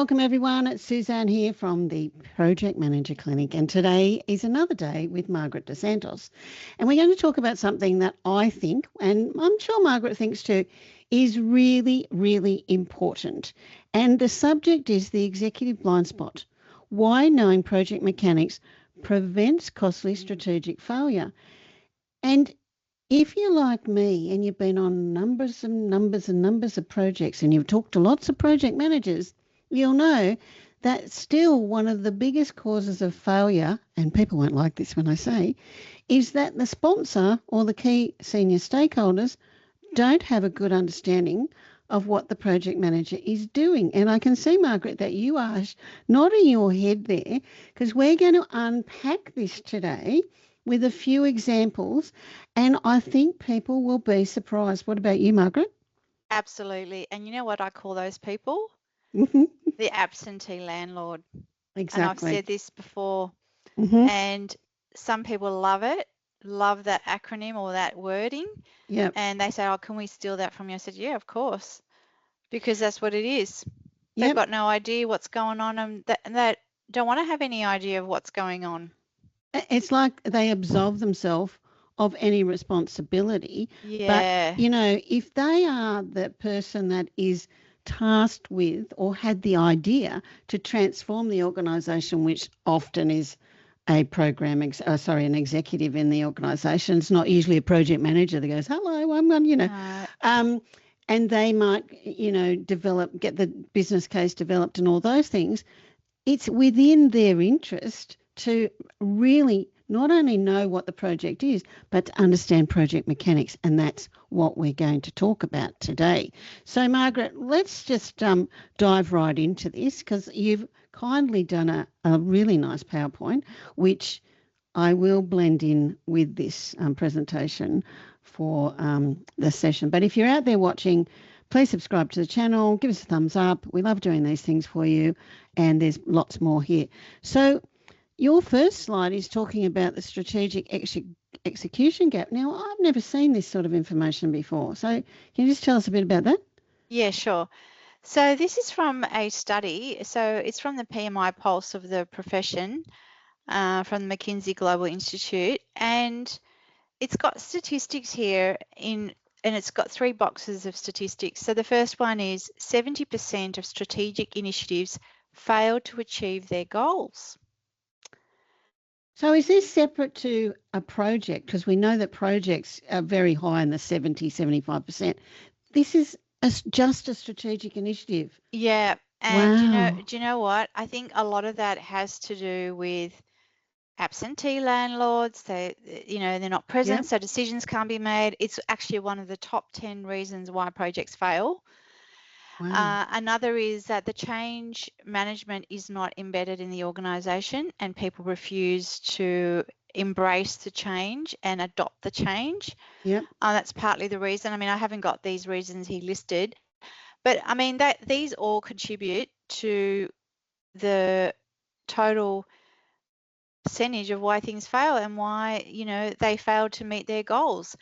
welcome everyone. It's Susanne here from the Project Manager Clinic, and today is another day with Margaret Santos. And we're going to talk about something that I think, and I'm sure Margaret thinks too, is really, really important. And the subject is the executive blind spot. Why knowing project mechanics prevents costly strategic failure. And if you're like me and you've been on numbers and numbers and numbers of projects and you've talked to lots of project managers, you'll know that still one of the biggest causes of failure, and people won't like this when I say, is that the sponsor or the key senior stakeholders don't have a good understanding of what the project manager is doing. And I can see, Margaret, that you are nodding your head there, because we're going to unpack this today with a few examples, and I think people will be surprised. What about you, Margaret? Absolutely. And you know what I call those people? The absentee landlord. Exactly. And I've said this before, Mm-hmm. and some people love it, love that acronym or that wording. Yep. And they say, oh, can we steal that from you? I said, yeah, of course, because that's what it is. Yep. They've got no idea what's going on, and they don't want to have any idea of what's going on. It's like they absolve themselves of any responsibility. Yeah. But, you know, if they are the person that is tasked with or had the idea to transform the organisation, which often is a an executive in the organisation. It's not usually a project manager that goes, hello, I'm on, and they might, get the business case developed and all those things. It's within their interest to really not only know what the project is, but to understand project mechanics. And that's what we're going to talk about today. So, Margaret, let's just dive right into this, because you've kindly done a really nice PowerPoint, which I will blend in with this presentation for the session. But if you're out there watching, please subscribe to the channel, give us a thumbs up. We love doing these things for you, and there's lots more here. So your first slide is talking about the strategic execution gap. Now, I've never seen this sort of information before. So can you just tell us a bit about that? Yeah, sure. So this is from a study. So it's from the PMI Pulse of the Profession from the McKinsey Global Institute. And it's got statistics here and it's got 3 boxes of statistics. So the first one is 70% of strategic initiatives fail to achieve their goals. So is this separate to a project? Because we know that projects are very high in the 70, 75%. This is just a strategic initiative. Yeah. And wow. do you know what? I think a lot of that has to do with absentee landlords. They're not present, Yep. so decisions can't be made. It's actually one of the top 10 reasons why projects fail. Wow. Another is that the change management is not embedded in the organisation, and people refuse to embrace the change and adopt the change. Yep. That's partly the reason. I mean, I haven't got these reasons here listed, but I mean these all contribute to the total percentage of why things fail and why they fail to meet their goals.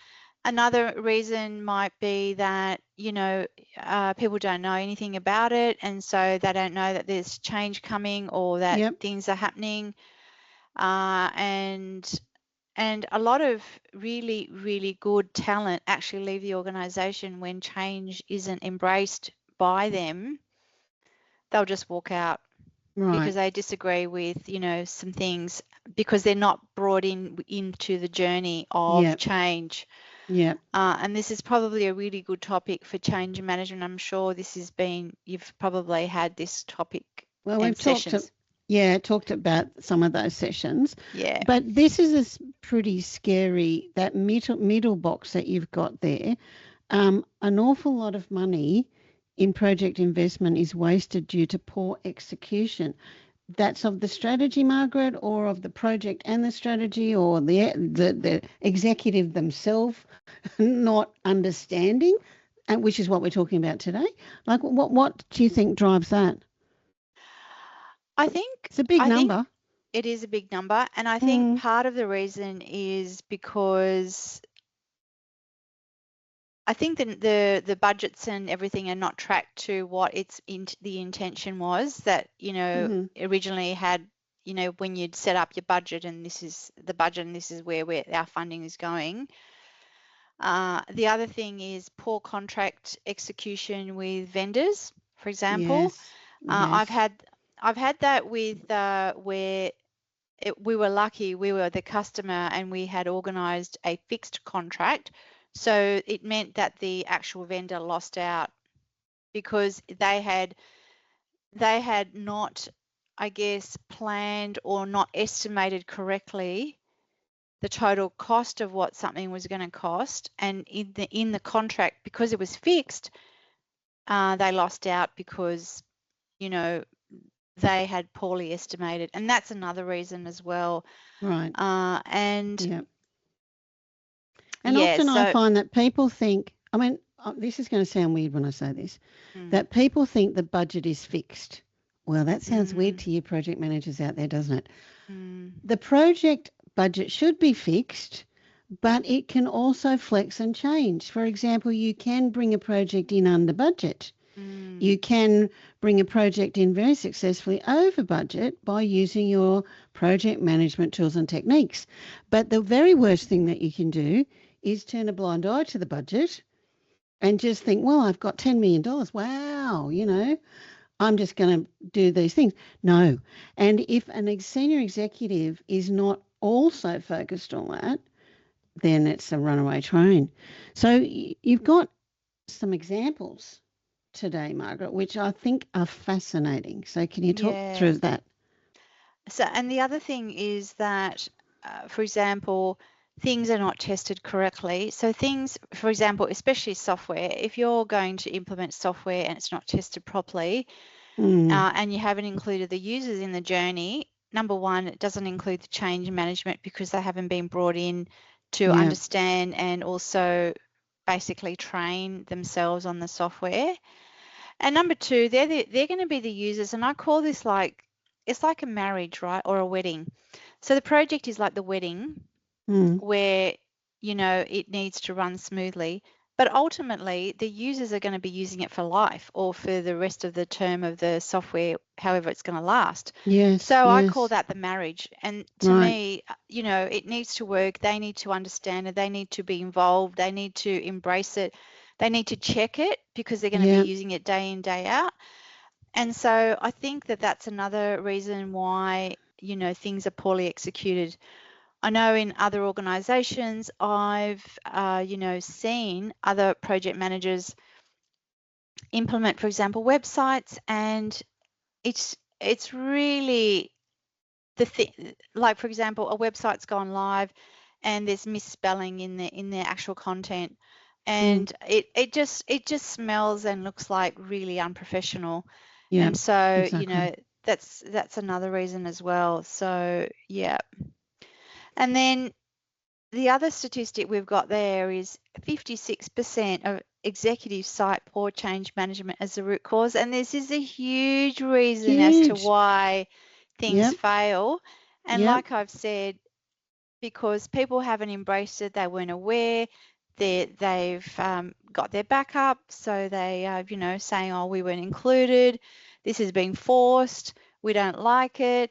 Another reason might be that people don't know anything about it, and so they don't know that there's change coming or that Yep. things are happening, and a lot of really, really good talent actually leave the organisation when change isn't embraced by them. They'll just walk out. Right. Because they disagree with, some things, because they're not brought into the journey of Yep. change. Yeah. And this is probably a really good topic for change management. I'm sure you've probably had this topic. Well, we've talked about some of those sessions. Yeah. But this is pretty scary, that middle box that you've got there. An awful lot of money in project investment is wasted due to poor execution. That's of the strategy, Margaret, or of the project and the strategy, or the executive themselves not understanding, and which is what we're talking about today. Like, what do you think drives that? I think it's a big number. It is a big number, and I think part of the reason is because I think the budgets and everything are not tracked to what the intention was, that, you know, Mm-hmm. originally had, you know, when you'd set up your budget and this is the budget and this is where our funding is going. The other thing is poor contract execution with vendors, for example. Yes. I've Yes. had that with where we were lucky, we were the customer and we had organised a fixed contract. So it meant that the actual vendor lost out because they had not, I guess, planned or not estimated correctly the total cost of what something was going to cost. And in the contract, because it was fixed, they lost out because, you know, they had poorly estimated. And that's another reason as well. Right. And Yeah. And yeah, often I so find that people think, I mean, this is going to sound weird when I say this, that people think the budget is fixed. Well, that sounds weird to you project managers out there, doesn't it? The project budget should be fixed, but it can also flex and change. For example, you can bring a project in under budget. You can bring a project in very successfully over budget by using your project management tools and techniques. But the very worst thing that you can do is turn a blind eye to the budget and just think, well, I've got $10 million. Wow, you know, I'm just going to do these things. No. And if a senior executive is not also focused on that, then it's a runaway train. So you've got some examples today, Margaret, which I think are fascinating. So can you talk through that? So, and the other thing is that, for example, things are not tested correctly. So things, for example, especially software, if you're going to implement software and it's not tested properly, and you haven't included the users in the journey, number one, it doesn't include the change management because they haven't been brought in to understand and also basically train themselves on the software. And number two, they're going to be the users, and I call this like, it's like a marriage, right, or a wedding. So the project is like the wedding where, you know, it needs to run smoothly, but ultimately the users are going to be using it for life or for the rest of the term of the software, however it's going to last. Yes. So I yes. call that the marriage. And to me, you know, it needs to work. They need to understand it. They need to be involved. They need to embrace it. They need to check it because they're going to be using it day in, day out. And so I think that that's another reason why, you know, things are poorly executed. I know in other organizations, I've, you know, seen other project managers implement, for example, websites, and it's really the thing, like, for example, a website's gone live and there's misspelling in the actual content, and it just smells and looks like really unprofessional. And so, you know, that's another reason as well. So yeah. And then the other statistic we've got there is 56% of executives cite poor change management as the root cause. And this is a huge reason as to why things fail. And like I've said, because people haven't embraced it, they weren't aware, they've got their backup, so they are, you know, saying, oh, we weren't included, this is being forced, we don't like it.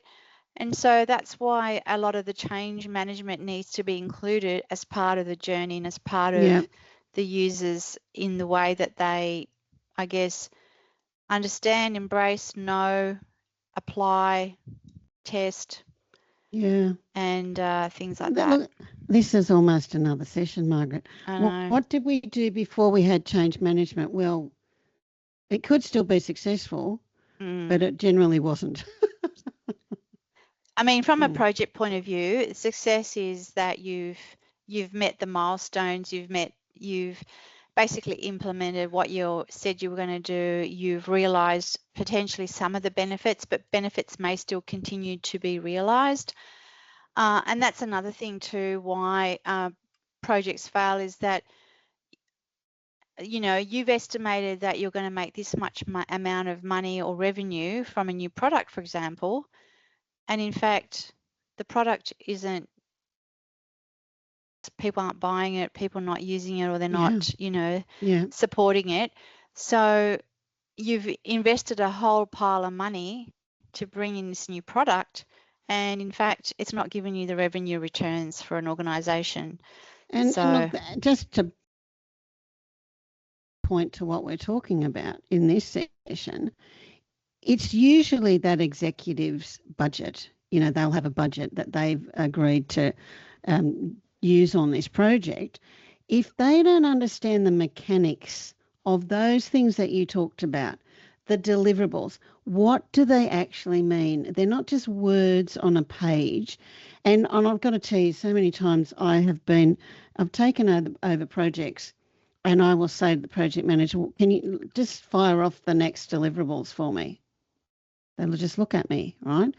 And so that's why a lot of the change management needs to be included as part of the journey and as part of the users in the way that they, I guess, understand, embrace, know, apply, test, and things like that. Look, this is almost another session, Margaret. What did we do before we had change management? Well, it could still be successful, but it generally wasn't. I mean, from a project point of view, success is that you've met the milestones, you've basically implemented what you said you were going to do, you've realized potentially some of the benefits, but benefits may still continue to be realized. And that's another thing too, why projects fail, is that, you know, you've estimated that you're going to make this much amount of money or revenue from a new product, for example, and in fact, the product isn't people aren't buying it, people not using it, or they're Yeah. not, you know, Yeah. supporting it. So you've invested a whole pile of money to bring in this new product, and in fact, it's not giving you the revenue returns for an organisation. And So look, just to point to what we're talking about in this session, it's usually that executive's budget. You know, they'll have a budget that they've agreed to use on this project. If they don't understand the mechanics of those things that you talked about, the deliverables, what do they actually mean? They're not just words on a page. And I've got to tell you, so many times I've taken over projects, and I will say to the project manager, well, can you just fire off the next deliverables for me? They'll just look at me, right?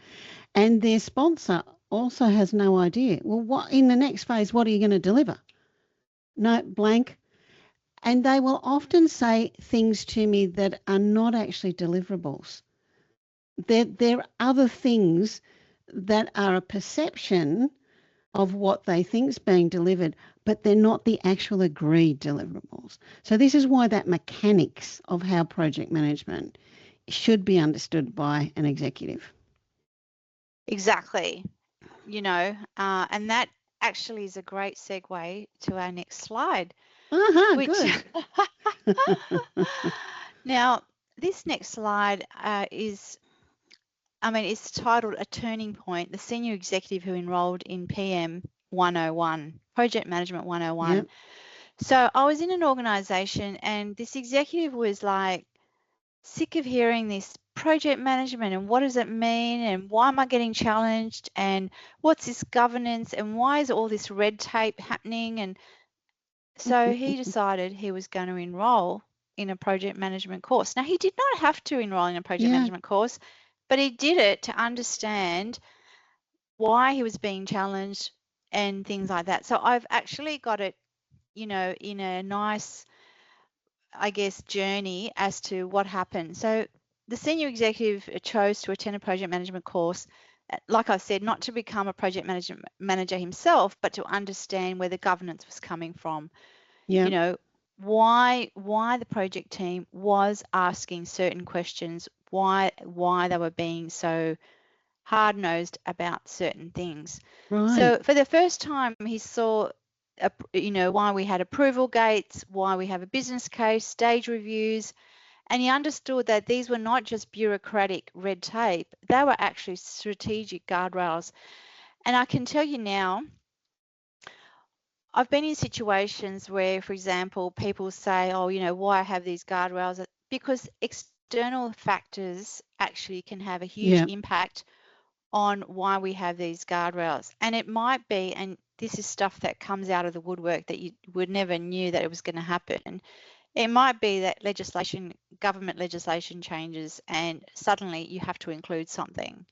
And their sponsor also has no idea. Well, what in the next phase, what are you going to deliver? No, blank. And they will often say things to me that are not actually deliverables. There are other things that are a perception of what they think is being delivered, but they're not the actual agreed deliverables. So this is why that mechanics of how project management should be understood by an executive. exactly, you know, and that actually is a great segue to our next slide. Which, Good. Now, this next slide is, I mean, it's titled A Turning Point, the senior executive who enrolled in PM 101, Project Management 101. Yep. So I was in an organisation, and this executive was like sick of hearing this project management and what does it mean and why am I getting challenged and what's this governance and why is all this red tape happening. And so he decided he was going to enroll in a project management course. Now, he did not have to enroll in a project management course, but he did it to understand why he was being challenged and things like that. So I've actually got it, you know, in a nice, I guess, journey as to what happened. So the senior executive chose to attend a project management course, like I said, not to become a project manager himself, but to understand where the governance was coming from. Yeah. You know, why the project team was asking certain questions, why they were being so hard-nosed about certain things. Right. So for the first time, he saw, you know, why we had approval gates, why we have a business case, stage reviews, and he understood that these were not just bureaucratic red tape, they were actually strategic guardrails. And I can tell you now, I've been in situations where, for example, people say, oh, you know, why I have these guardrails? Because external factors actually can have a huge impact on why we have these guardrails. And it might be, and this is stuff that comes out of the woodwork that you would never knew that it was going to happen. It might be that government legislation changes and suddenly you have to include something.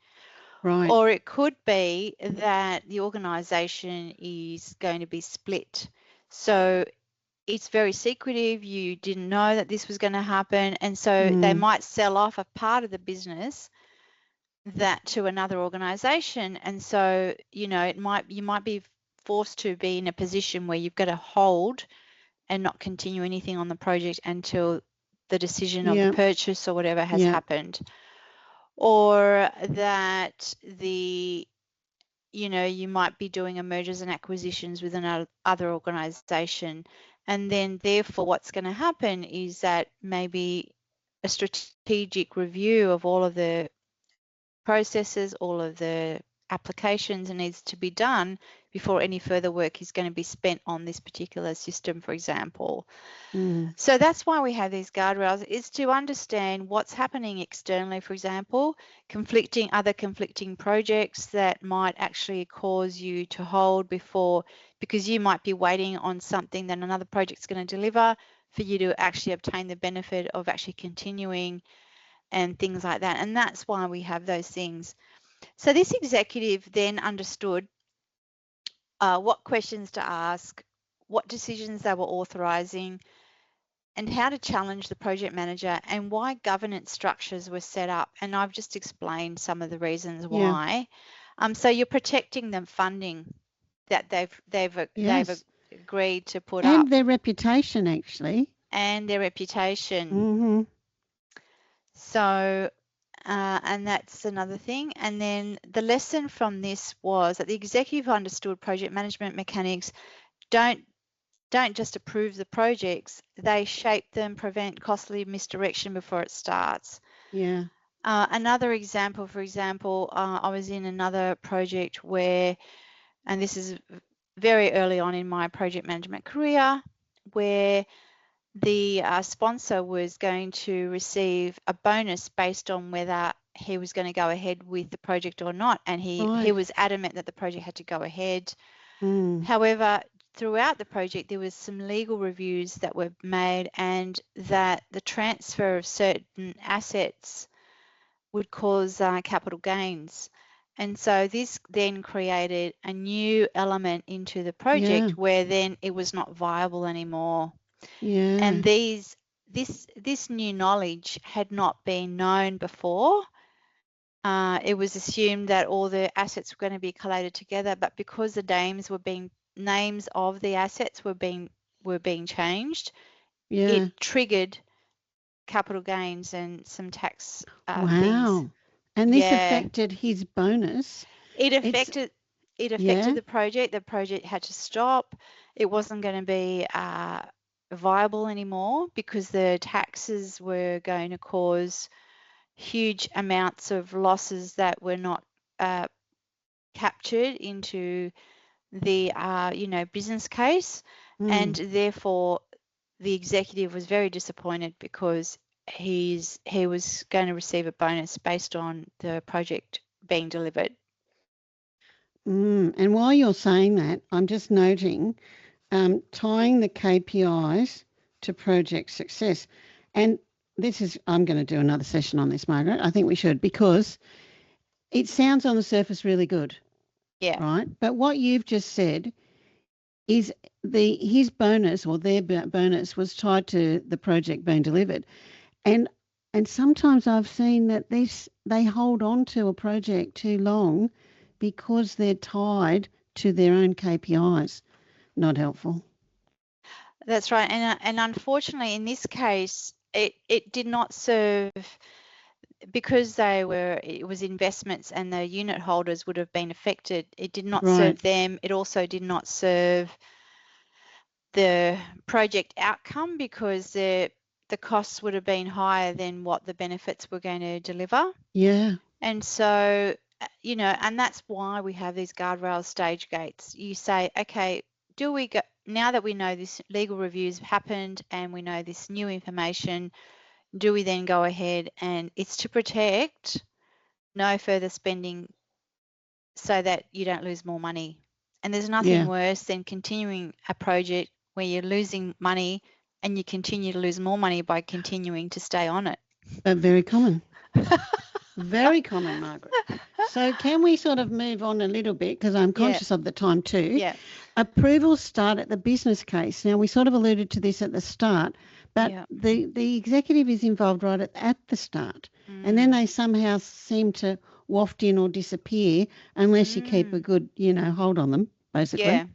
Right. Or it could be that the organisation is going to be split. So it's very secretive. You didn't know that this was going to happen. And so they might sell off a part of the business that to another organisation. And so, you know, you might be forced to be in a position where you've got to hold and not continue anything on the project until the decision of the purchase or whatever has happened. Or that you know, you might be doing a mergers and acquisitions with another organisation, and then therefore what's going to happen is that maybe a strategic review of all of the processes, all of the applications needs to be done before any further work is going to be spent on this particular system, for example. So that's why we have these guardrails, is to understand what's happening externally, for example, other conflicting projects that might actually cause you to hold because you might be waiting on something that another project's going to deliver for you to actually obtain the benefit of actually continuing and things like that. And that's why we have those things. So this executive then understood what questions to ask, what decisions they were authorising, and how to challenge the project manager and why governance structures were set up. And I've just explained some of the reasons why. So you're protecting the funding that they've Yes. agreed to put And up, their reputation, actually. and their reputation. Mm-hmm. So, and that's another thing. And then the lesson from this was that the executive understood project management mechanics don't just approve the projects, they shape them, prevent costly misdirection before it starts. Yeah. Another example, for example, I was in another project where, and this is very early on in my project management career, where the sponsor was going to receive a bonus based on whether he was going to go ahead with the project or not, and he Right. was adamant that the project had to go ahead. Mm. However, throughout the project there was some legal reviews that were made, and that the transfer of certain assets would cause capital gains. And so this then created a new element into the project Yeah. where then it was not viable anymore. Yeah. And this new knowledge had not been known before. It was assumed that all the assets were going to be collated together, but because the names of the assets were being changed, Yeah. it triggered capital gains and some tax things. Wow. And this Yeah, affected his bonus. it It's affected yeah. the project. The project had to stop. It wasn't going to be viable anymore because the taxes were going to cause huge amounts of losses that were not captured into the business case, and Mm. therefore the executive was very disappointed because he was going to receive a bonus based on the project being delivered. And while you're saying that, I'm just noting tying the KPIs to project success. And I'm going to do another session on this, Margaret. I think we should, because it sounds on the surface really good, Yeah. right? But what you've just said is his bonus or their bonus was tied to the project being delivered. And sometimes I've seen that they hold on to a project too long because they're tied to their own KPIs. Not helpful. That's right. And unfortunately, in this case, it did not serve, because it was investments and the unit holders would have been affected. It did not Right. serve them. It also did not serve the project outcome, because the costs would have been higher than what the benefits were going to deliver. Yeah. And so, and that's why we have these guardrail stage gates. You say, okay, do we go, now that we know this legal review's happened and we know this new information, do we then go ahead? And it's to protect no further spending so that you don't lose more money. And there's nothing worse than continuing a project where you're losing money and you continue to lose more money by continuing to stay on it. Very common. Very common, Margaret. So can we sort of move on a little bit, because I'm conscious of the time too. Yeah. Approvals start at the business case. Now, we sort of alluded to this at the start, but the executive is involved right at the start. And then they somehow seem to waft in or disappear unless you keep a good, hold on them, basically. Yeah,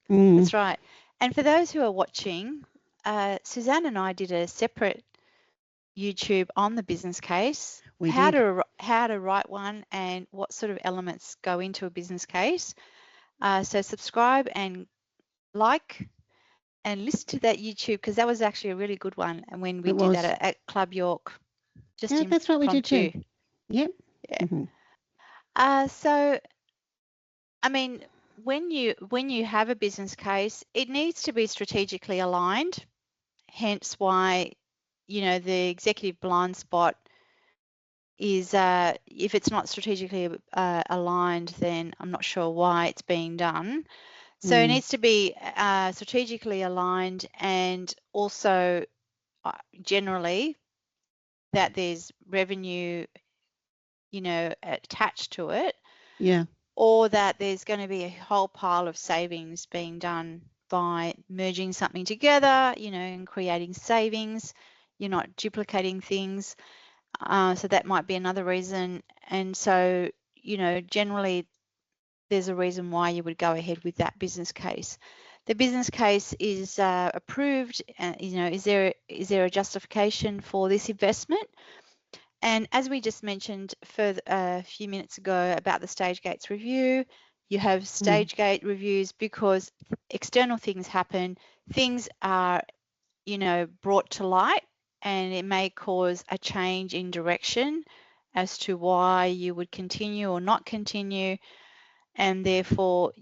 that's right. And for those who are watching, Susanne and I did a separate YouTube on the business case, how to write one and what sort of elements go into a business case. So subscribe and like and listen to that YouTube, because that was actually a really good one. And when we did that at Club York, just that's what we did too. Yep. Yeah. Mm-hmm. So, I mean, when you have a business case, it needs to be strategically aligned. Hence why, the executive blind spot is if it's not strategically aligned, then I'm not sure why it's being done. So it needs to be strategically aligned, and also generally that there's revenue, attached to it. Yeah. Or that there's going to be a whole pile of savings being done by merging something together, and creating savings. You're not duplicating things. So that might be another reason. And so, generally there's a reason why you would go ahead with that business case. The business case is approved. Is there a justification for this investment? And as we just mentioned a few minutes ago about the stage gates review, you have stage gate reviews because external things happen. Things are, brought to light, and it may cause a change in direction as to why you would continue or not continue. And therefore,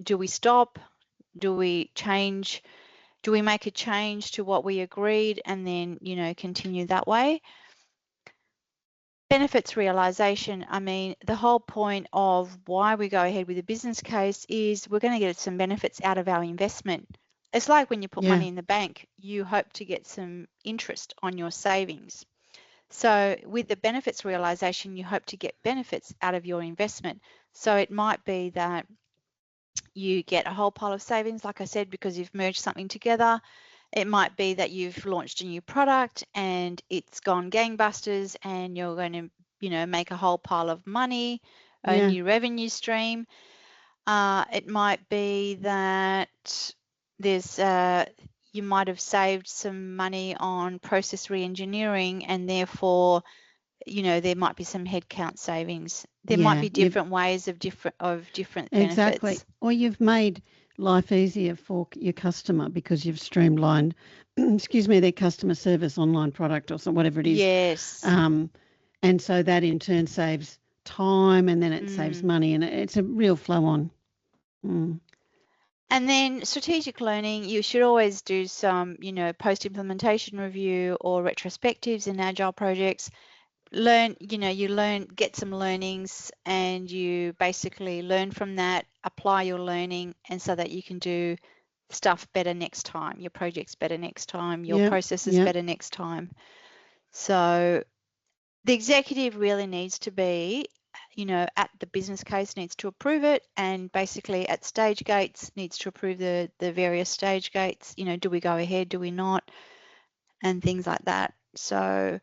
do we stop? Do we change? Do we make a change to what we agreed and then, continue that way? Benefits realization. I mean, the whole point of why we go ahead with a business case is we're going to get some benefits out of our investment. It's like when you put money in the bank, you hope to get some interest on your savings. So with the benefits realization, you hope to get benefits out of your investment. So it might be that you get a whole pile of savings, like I said, because you've merged something together. It might be that you've launched a new product and it's gone gangbusters and you're going to, make a whole pile of money, a new revenue stream. It might be that there's you might have saved some money on process re-engineering, and therefore, there might be some headcount savings. There might be different ways of different exactly. benefits. Or you've made life easier for your customer because you've streamlined, their customer service online product or whatever it is. Yes. And so that in turn saves time, and then it saves money, and it's a real flow on. And then strategic learning, you should always do some, post-implementation review or retrospectives in agile projects. Get some learnings, and you basically learn from that, apply your learning, and so that you can do stuff better next time, your projects better next time, your processes better next time. So the executive really needs to be, at the business case, needs to approve it, and basically at stage gates needs to approve the various stage gates. Do we go ahead, do we not, and things like that. So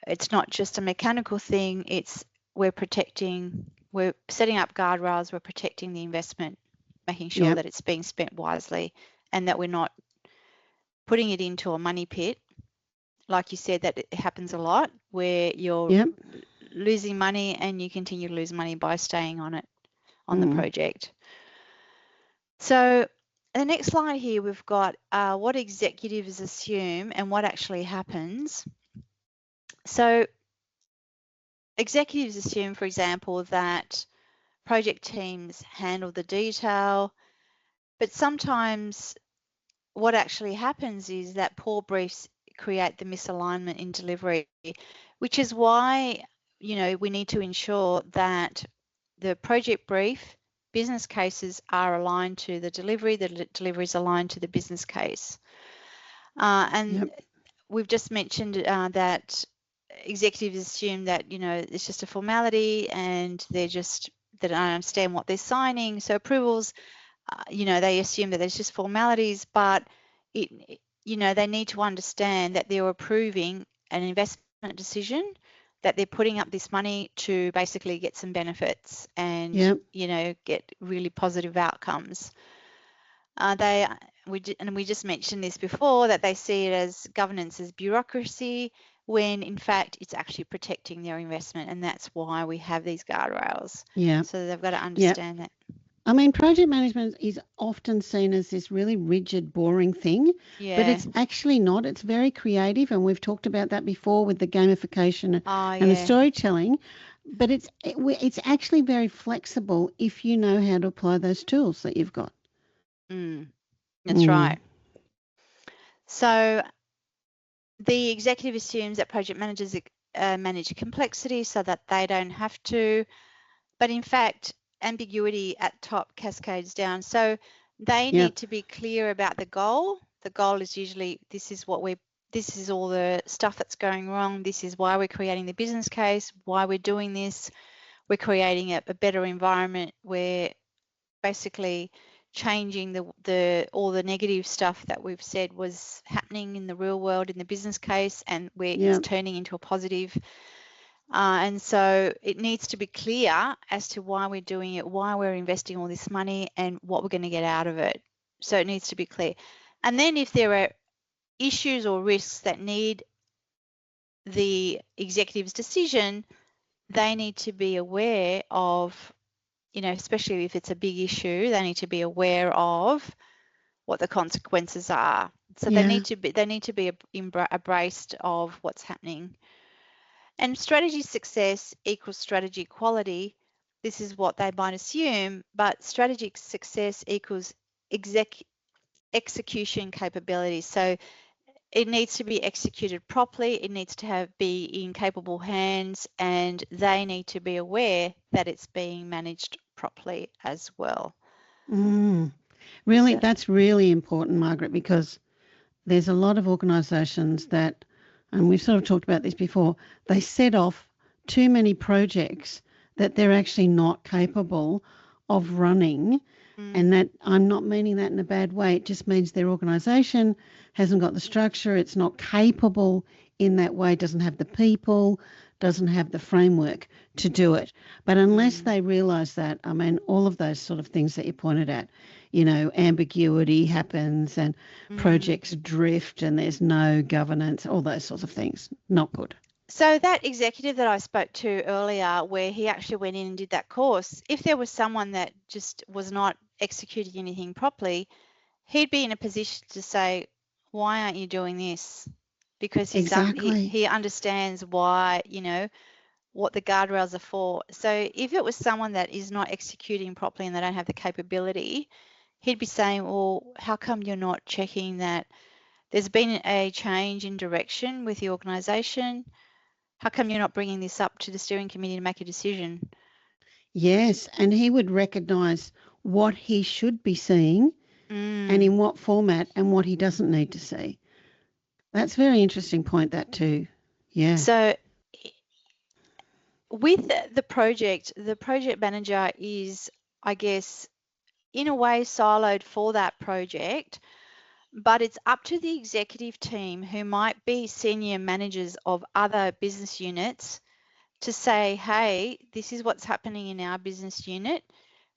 it's not just a mechanical thing, it's we're setting up guardrails, we're protecting the investment, making sure that it's being spent wisely, and that we're not putting it into a money pit. Like you said, that it happens a lot where you're losing money and you continue to lose money by staying on it, on the project. So the next slide here, we've got what executives assume and what actually happens. So executives assume, for example, that project teams handle the detail, but sometimes what actually happens is that poor briefs create the misalignment in delivery, which is why, we need to ensure that the project brief, business cases are aligned to the delivery is aligned to the business case. And we've just mentioned that executives assume that, it's just a formality, and they don't understand what they're signing. So approvals, they assume that there's just formalities, but they need to understand that they're approving an investment decision, that they're putting up this money to basically get some benefits and, get really positive outcomes. We just mentioned this before, that they see it as governance as bureaucracy, when in fact it's actually protecting their investment, and that's why we have these guardrails. So they've got to understand that. I mean, project management is often seen as this really rigid, boring thing, but it's actually not. It's very creative, and we've talked about that before with the gamification and the storytelling. But it's actually very flexible if you know how to apply those tools that you've got. That's right. So the executive assumes that project managers manage complexity so that they don't have to, but in fact, ambiguity at top cascades down. So they need to be clear about the goal. The goal is usually, this is all the stuff that's going wrong. This is why we're creating the business case, why we're doing this. We're creating a better environment. We're basically changing all the negative stuff that we've said was happening in the real world in the business case, and it's turning into a positive. And so it needs to be clear as to why we're doing it, why we're investing all this money, and what we're going to get out of it. So it needs to be clear. And then if there are issues or risks that need the executive's decision, they need to be aware of, you know, especially if it's a big issue, they need to be aware of what the consequences are. So they need to be abreast of what's happening. And strategy success equals strategy quality. This is what they might assume, but strategy success equals execution capability. So it needs to be executed properly. It needs to be in capable hands, and they need to be aware that it's being managed properly as well. Really, that's really important, Margaret, because there's a lot of organisations that, and we've sort of talked about this before, they set off too many projects that they're actually not capable of running. And that, I'm not meaning that in a bad way. It just means their organisation hasn't got the structure. It's not capable in that way, doesn't have the people, doesn't have the framework to do it. But unless they realise that, I mean, all of those sort of things that you pointed at, you know, ambiguity happens and projects drift and there's no governance, all those sorts of things, not good. So that executive that I spoke to earlier, where he actually went in and did that course, if there was someone that just was not executing anything properly, he'd be in a position to say, why aren't you doing this? Because he understands why, you know, what the guardrails are for. So if it was someone that is not executing properly and they don't have the capability, he'd be saying, well, how come you're not checking that there's been a change in direction with the organisation? How come you're not bringing this up to the steering committee to make a decision? Yes, and he would recognise what he should be seeing and in what format and what he doesn't need to see. That's a very interesting point, that too. Yeah. So with the project manager is, I guess, in a way siloed for that project, but it's up to the executive team, who might be senior managers of other business units, to say, hey, this is what's happening in our business unit.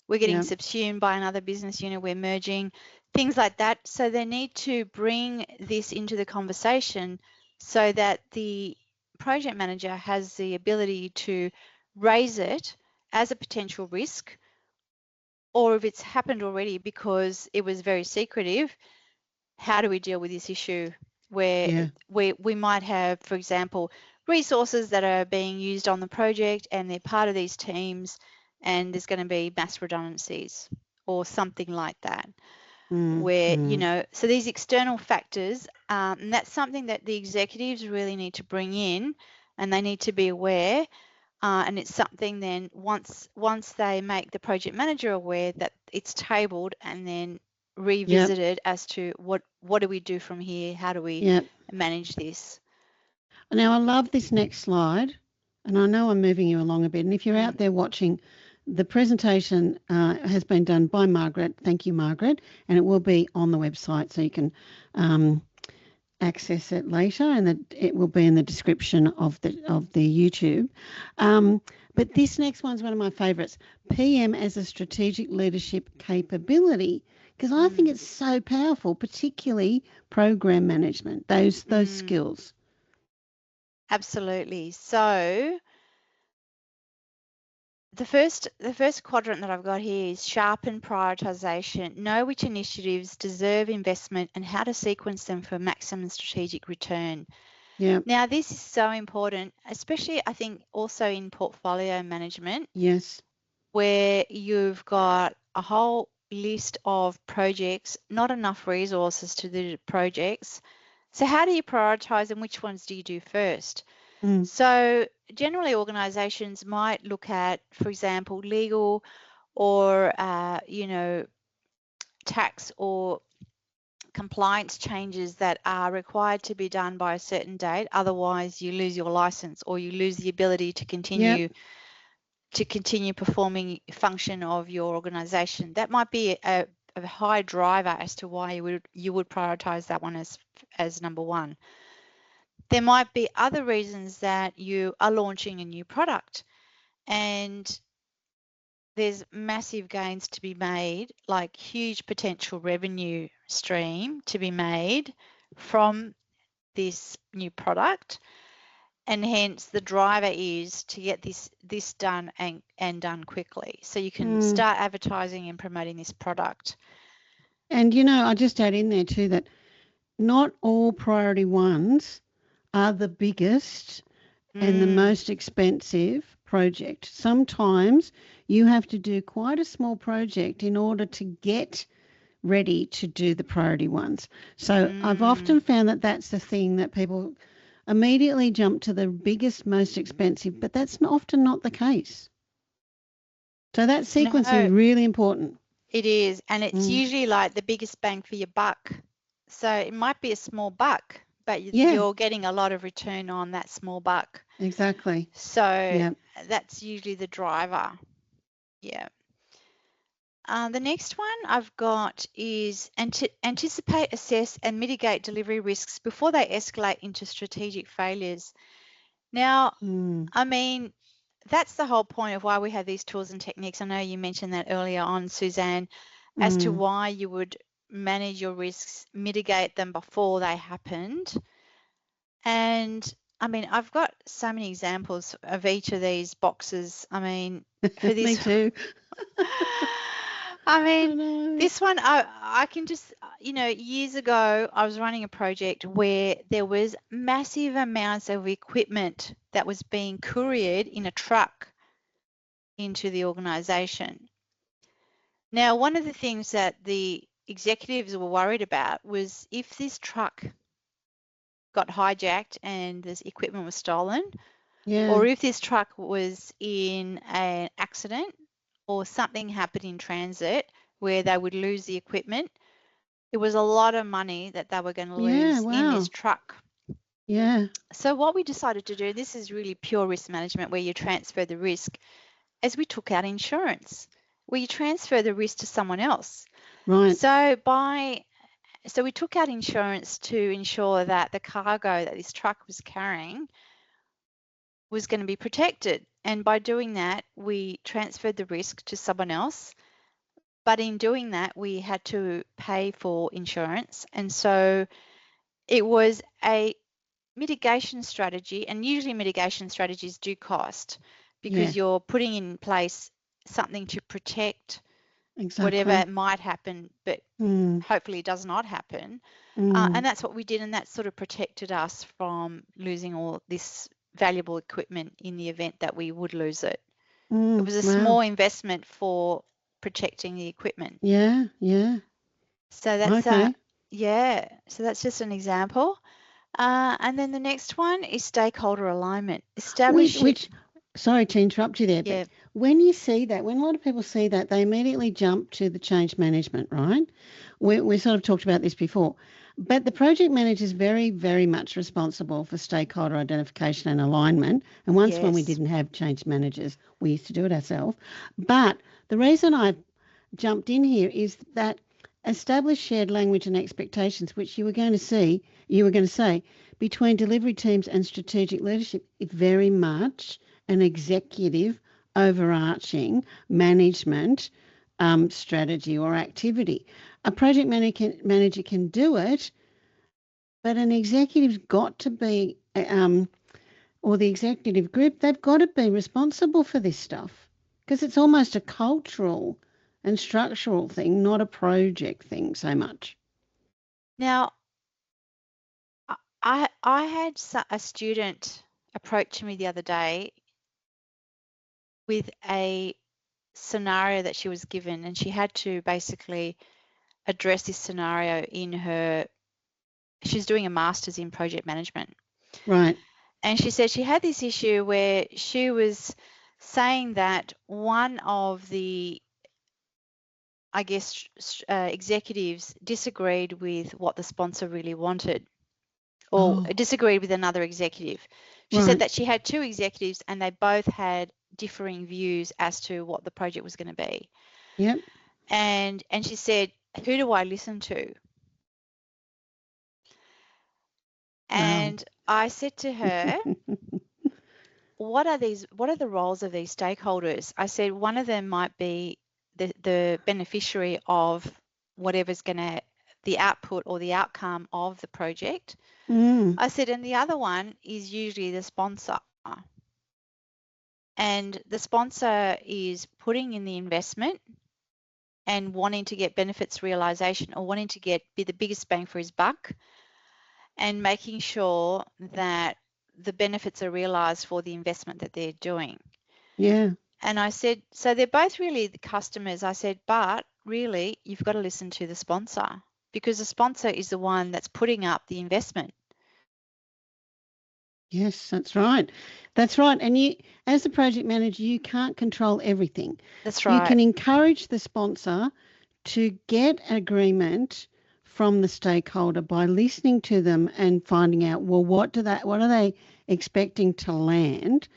We're getting subsumed by another business unit, we're merging, things like that. So they need to bring this into the conversation so that the project manager has the ability to raise it as a potential risk, or if it's happened already because it was very secretive, how do we deal with this issue where we might have, for example, resources that are being used on the project and they're part of these teams and there's going to be mass redundancies or something like that. Where, you know, so these external factors, and that's something that the executives really need to bring in, and they need to be aware. And it's something then once they make the project manager aware, that it's tabled and then revisited as to what do we do from here? How do we manage this? Now, I love this next slide, and I know I'm moving you along a bit. And if you're out there watching, the presentation has been done by Margaret. Thank you, Margaret. And it will be on the website, so you can access it later, and it will be in the description of the YouTube. But this next one's one of my favourites, PM as a strategic leadership capability, because I think it's so powerful, particularly program management, those skills. Absolutely. So the first quadrant that I've got here is sharpen prioritization, know which initiatives deserve investment and how to sequence them for maximum strategic return. Yeah. Now, this is so important, especially I think also in portfolio management. Yes. Where you've got a whole list of projects, not enough resources to do projects. So how do you prioritize and which ones do you do first? So generally organizations might look at, for example, legal or, you know, tax or compliance changes that are required to be done by a certain date. Otherwise, you lose your license or you lose the ability to continue performing function of your organization. That might be a high driver as to why you would prioritize that one as number one. there might be other reasons that you are launching a new product and there's massive gains to be made, like huge potential revenue stream to be made from this new product. And hence the driver is to get this done and done quickly. So you can start advertising and promoting this product. And, you know, I just add in there too that not all priority ones are the biggest and the most expensive project. Sometimes you have to do quite a small project in order to get ready to do the priority ones. So I've often found that that's the thing that people immediately jump to the biggest, most expensive, but that's often not the case. So that sequencing is really important. It is, and it's usually like the biggest bang for your buck. So it might be a small buck, but you're getting a lot of return on that small buck. Exactly. So that's usually the driver. Yeah. The next one I've got is anticipate, assess, and mitigate delivery risks before they escalate into strategic failures. Now, I mean, that's the whole point of why we have these tools and techniques. I know you mentioned that earlier on, Susanne, as to why you would manage your risks, mitigate them before they happened. And I mean, I've got so many examples of each of these boxes. I mean, for this. Me too. I mean, this one, I can just, you know, years ago, I was running a project where there was massive amounts of equipment that was being couriered in a truck into the organisation. Now, one of the things that the executives were worried about was if this truck got hijacked and this equipment was stolen, or if this truck was in an accident or something happened in transit where they would lose the equipment, it was a lot of money that they were going to lose in this truck. Yeah. So what we decided to do, this is really pure risk management where you transfer the risk, as we took out insurance, where you transfer the risk to someone else. Right. So we took out insurance to ensure that the cargo that this truck was carrying was going to be protected. And by doing that, we transferred the risk to someone else. But in doing that, we had to pay for insurance. And so it was a mitigation strategy. And usually mitigation strategies do cost because you're putting in place something to protect whatever might happen, but hopefully it does not happen. And that's what we did. And that sort of protected us from losing all this valuable equipment in the event that we would lose it. It was a small investment for protecting the equipment. Yeah. So that's so that's just an example. And then the next one is stakeholder alignment. Which sorry to interrupt you there, but when you see that, when a lot of people see that, they immediately jump to the change management, right? We sort of talked about this before. But the project manager is very, very much responsible for stakeholder identification and alignment. And once when we didn't have change managers, we used to do it ourselves. But the reason I jumped in here is that establish shared language and expectations, which you were going to say, between delivery teams and strategic leadership is very much an executive overarching management strategy or activity. A project manager can do it, but an executive's got to be, or the executive group, they've got to be responsible for this stuff because it's almost a cultural and structural thing, not a project thing so much. Now, I had a student approach me the other day with a scenario that she was given, and she had to basically address this scenario she's doing a master's in project management. Right. And she said she had this issue where she was saying that one of the, I guess, executives disagreed with what the sponsor really wanted, or disagreed with another executive. She said that she had two executives and they both had differing views as to what the project was going to be. Yep. And she said, who do I listen to? And I said to her, what are the roles of these stakeholders? I said, one of them might be the beneficiary of whatever's the output or the outcome of the project. I said, and the other one is usually the sponsor. And the sponsor is putting in the investment and wanting to get benefits realization, or wanting to be the biggest bang for his buck, and making sure that the benefits are realized for the investment that they're doing. Yeah. And I said, so they're both really the customers. I said, but really, you've got to listen to the sponsor, because the sponsor is the one that's putting up the investment. Yes, that's right. That's right. And you, as a project manager, you can't control everything. That's right. You can encourage the sponsor to get agreement from the stakeholder by listening to them and finding out, well, what are they expecting to land?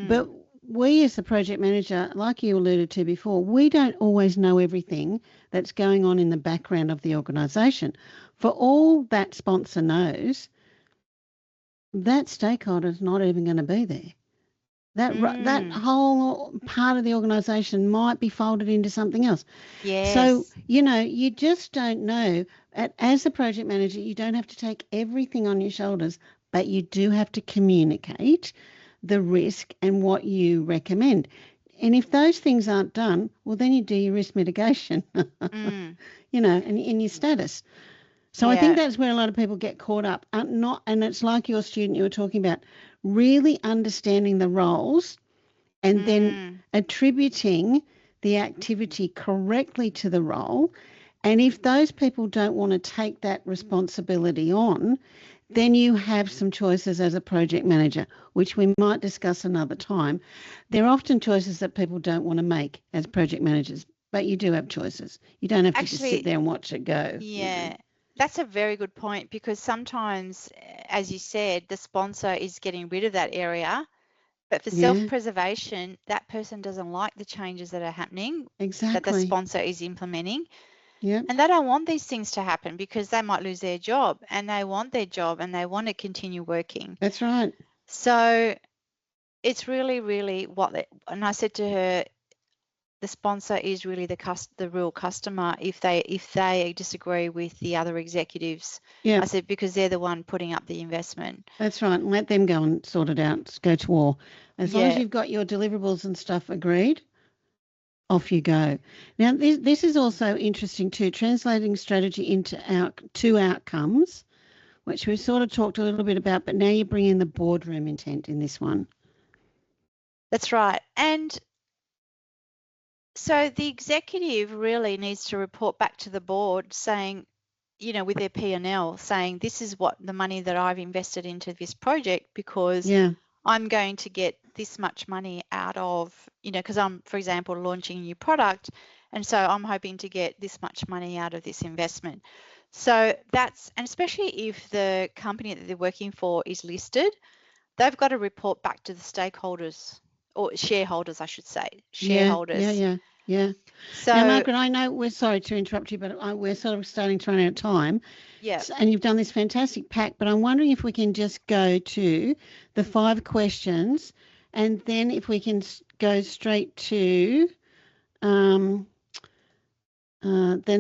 But we, as the project manager, like you alluded to before, we don't always know everything that's going on in the background of the organisation. For all that sponsor knows, that stakeholder is not even going to be there. That whole part of the organisation might be folded into something else. Yes. So, you just don't know. As a project manager, you don't have to take everything on your shoulders, but you do have to communicate the risk and what you recommend. And if those things aren't done, well, then you do your risk mitigation, and your status. So I think that's where a lot of people get caught up. And it's like your student you were talking about, really understanding the roles and then attributing the activity correctly to the role. And if those people don't want to take that responsibility on, then you have some choices as a project manager, which we might discuss another time. There are often choices that people don't want to make as project managers, but you do have choices. You don't have to just sit there and watch it go. Yeah. That's a very good point, because sometimes, as you said, the sponsor is getting rid of that area, but for self-preservation, that person doesn't like the changes that are happening that the sponsor is implementing. Yeah. And they don't want these things to happen, because they might lose their job, and they want their job and they want to continue working. That's right. So it's really, really and I said to her, the sponsor is really the real customer if they disagree with the other executives. Yeah. I said, because they're the one putting up the investment. That's right. And let them go and sort it out, go to war. As long as you've got your deliverables and stuff agreed, off you go. Now, this is also interesting too, translating strategy into two outcomes, which we sort of talked a little bit about, but now you bring in the boardroom intent in this one. That's right. And so the executive really needs to report back to the board saying, with their P&L, saying, this is what the money that I've invested into this project, because I'm going to get this much money out of, because I'm, for example, launching a new product, and so I'm hoping to get this much money out of this investment. So and especially if the company that they're working for is listed, they've got to report back to the stakeholders, or shareholders, I should say, shareholders. Yeah. So now, Margaret, I know we're sorry to interrupt you, but we're sort of starting to run out of time. Yeah. And you've done this fantastic pack, but I'm wondering if we can just go to the 5 questions, and then if we can go straight to then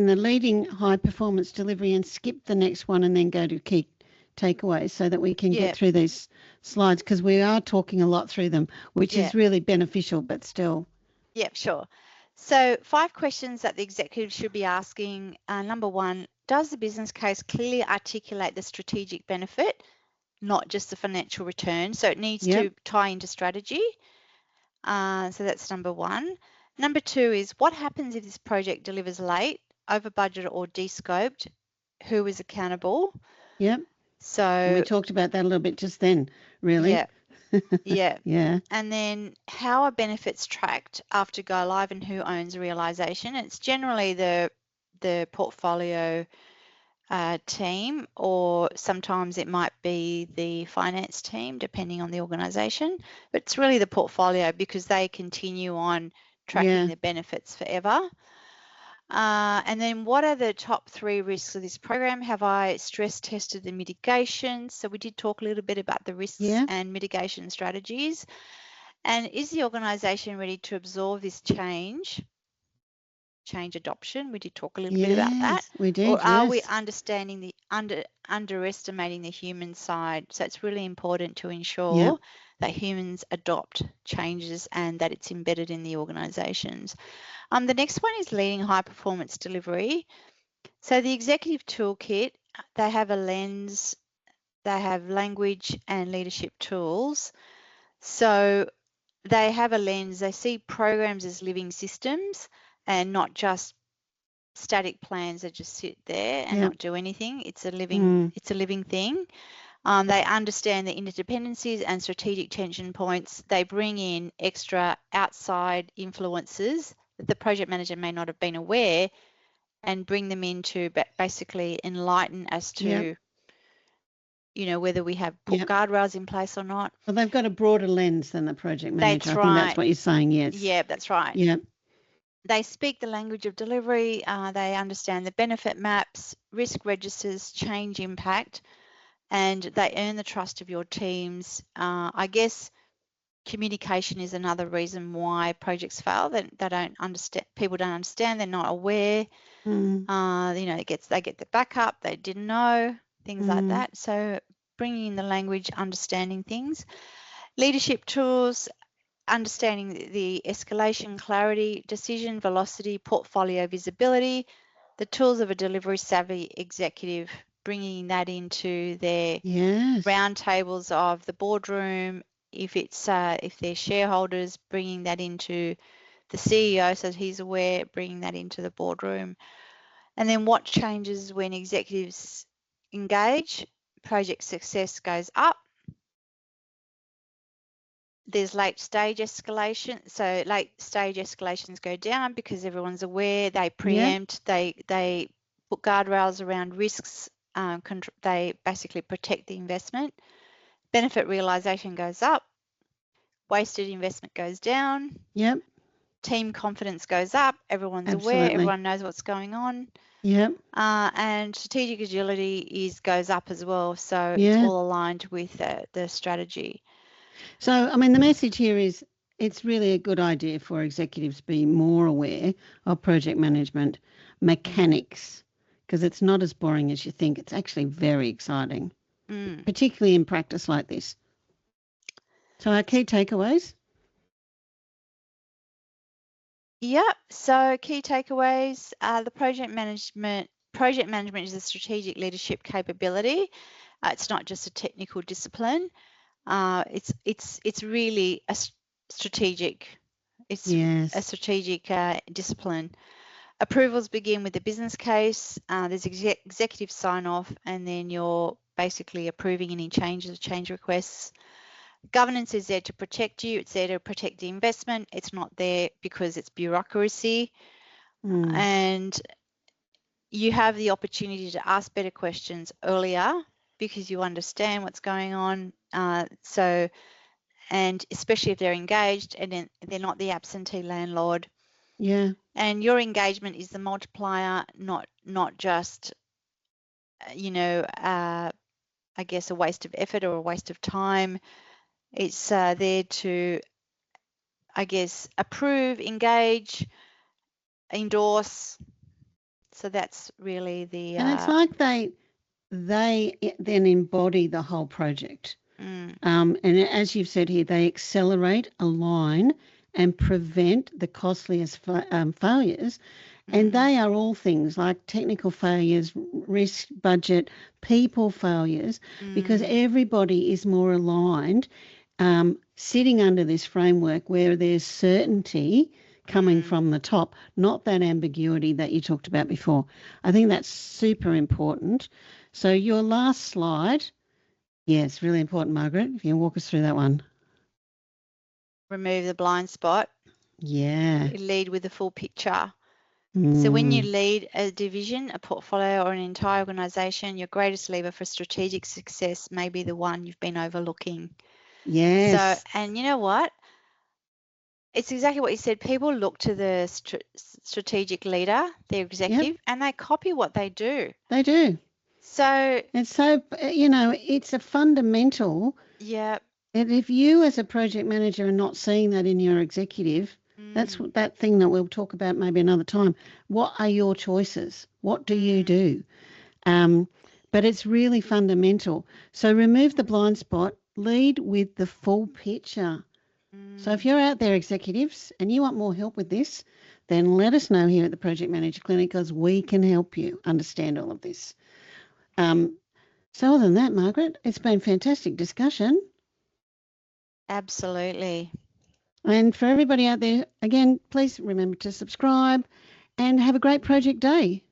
the leading high performance delivery, and skip the next one and then go to key takeaways, so that we can get through these slides, because we are talking a lot through them, which is really beneficial, but still. Yeah, sure. So 5 questions that the executive should be asking. Number 1, does the business case clearly articulate the strategic benefit, not just the financial return? So it needs to tie into strategy. So that's number 1. Number 2 is, what happens if this project delivers late, over budget, or de-scoped? Who is accountable? Yep. So and we talked about that a little bit just then, really. Yeah. Yeah. And then, how are benefits tracked after go live, and who owns realization? It's generally the portfolio team, or sometimes it might be the finance team, depending on the organization. But it's really the portfolio, because they continue on tracking the benefits forever. And then what are the top 3 risks of this program? Have I stress tested the mitigations? So we did talk a little bit about the risks and mitigation strategies. And is the organisation ready to absorb this change adoption? We did talk a little bit about that. We did, or are we understanding the underestimating the human side? So it's really important to ensure that humans adopt changes and that it's embedded in the organisations. The next one is leading high performance delivery. So the executive toolkit, they have a lens, they have language and leadership tools. So they have a lens, they see programs as living systems and not just static plans that just sit there and not do anything. It's a living thing. They understand the interdependencies and strategic tension points. They bring in extra outside influences that the project manager may not have been aware and bring them in to basically enlighten as to, you know, whether we have put guardrails in place or not. Well, they've got a broader lens than the project manager. That's I think that's what you're saying, yes. Yeah, that's right. Yeah. They speak the language of delivery. They understand the benefit maps, risk registers, change impact, and they earn the trust of your teams. I guess communication is another reason why projects fail. They don't understand. People don't understand. They're not aware. You know, they get the backup. They didn't know things like that. So bringing in the language, understanding things, leadership tools, understanding the escalation, clarity, decision velocity, portfolio visibility, the tools of a delivery savvy executive, bringing that into their round tables of the boardroom. If it's if they're shareholders, bringing that into the CEO so that he's aware, bringing that into the boardroom. And then what changes when executives engage? Project success goes up. There's late stage escalation. So late stage escalations go down because everyone's aware, they preempt, they put guardrails around risks, they basically protect the investment. Benefit realization goes up, wasted investment goes down. Team confidence goes up, everyone's aware, everyone knows what's going on. And strategic agility goes up as well. So it's all aligned with the strategy. So, I mean, the message here is it's really a good idea for executives to be more aware of project management mechanics because it's not as boring as you think. It's actually very exciting, particularly in practice like this. So our key takeaways? Yep. So key takeaways, the project management is a strategic leadership capability. It's not just a technical discipline. It's really a strategic. It's a strategic discipline. Approvals begin with the business case. There's executive sign off, and then you're basically approving any changes, change requests. Governance is there to protect you. It's there to protect the investment. It's not there because it's bureaucracy. And you have the opportunity to ask better questions earlier because you understand what's going on. And especially if they're engaged and they're not the absentee landlord. And your engagement is the multiplier, not just, you know, I guess a waste of effort or a waste of time. It's there to, I guess, approve, engage, endorse. So that's really the. And it's like they then embody the whole project. And as you've said here, they accelerate, align, and prevent the costliest failures. And they are all things like technical failures, risk, budget, people failures, because everybody is more aligned, sitting under this framework where there's certainty coming from the top, not that ambiguity that you talked about before. I think that's super important. So your last slide, yes, really important, Margaret. If you can walk us through that one. Remove the blind spot. Lead with the full picture. So when you lead a division, a portfolio, or an entire organisation, your greatest lever for strategic success may be the one you've been overlooking. So, and you know what? it's exactly what you said. People look to the strategic leader, the executive, and they copy what they do. They do. So it's so, it's a fundamental. Yeah. And if you as a project manager are not seeing that in your executive, that's that thing that we'll talk about maybe another time. What are your choices? What do you do? But it's really fundamental. So remove the blind spot, lead with the full picture. So if you're out there, executives, and you want more help with this, then let us know here at the Project Manager Clinic, because we can help you understand all of this. So other than that, Margaret, it's been fantastic discussion. Absolutely. And for everybody out there, again, please remember to subscribe and have a great project day.